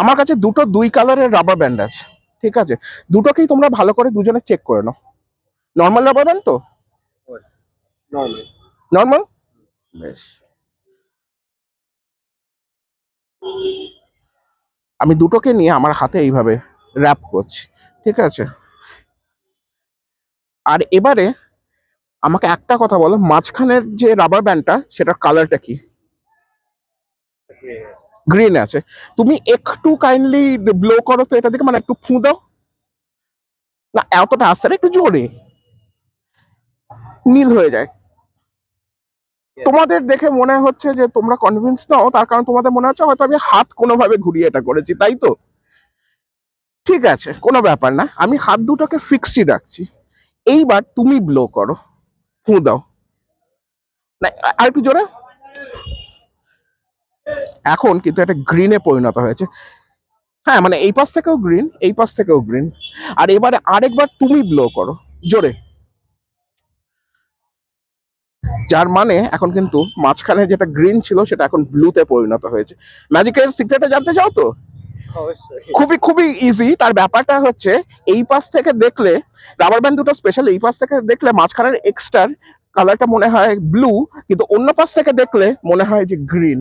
আমার কাছে দুটো দুই কালারের রাবার ব্যান্ড আছে, ঠিক আছে? দুটোকেই তোমরা ভালো করে দুজনে চেক করে নাও। নর্মাল রাবার ব্যান্ড তো? নর্মাল। নর্মাল, বেশ। আমি দুটোকে নিয়ে আমার হাতে এইভাবে র্যাপ করছি, ঠিক আছে? আর এবারে আমাকে একটা কথা বলো, মাঝখানের যে রাবার ব্যান্ডটা সেটার কালারটা কি? গ্রিন আছে। তুমি একটু কাইন্ডলি ব্লো করো তো এটা দিকে, মানে একটু ফু দাও না, এতটা আসছে না, একটু জোরে। নীল হয়ে যায়। তোমাদের দেখে মনে হচ্ছে যে তোমরা কনভিন্স নাও, তার কারণ তোমাদের মনে হচ্ছে হয়তো আমি হাত কোনোভাবে ঘুরিয়ে এটা করেছি, তাই তো? ঠিক আছে, কোনো ব্যাপার না, আমি হাত দুটোকে ফিক্সডই রাখছি। এইবার তুমি ব্লো করো, ফু দাও না, আর একটু জোরে। এখন কিন্তু একটা গ্রিনে পরিণত হয়েছে। হ্যাঁ, মানে এই পাশ থেকেও গ্রিন, এই পাশ থেকেও গ্রিন। আর এবারে আরেকবার তুমি ব্লো করো জোরে, যার মানে এখন কিন্তু মাঝখানে যেটা গ্রিন ছিল সেটা এখন ব্লুতে পরিণত হয়েছে। ম্যাজিকের সিক্রেটে জানতে চাও তো? অবশ্যই। খুবই খুবই ইজি। তার ব্যাপারটা হচ্ছে, এই পাশ থেকে দেখলে রাবার ব্যান্ড দুটো স্পেশাল, এই পাশ থেকে দেখলে মাঝখানের এক্সট্রার কালারটা মনে হয় ব্লু, কিন্তু অন্য পাশ থেকে দেখলে মনে হয় যে গ্রিন।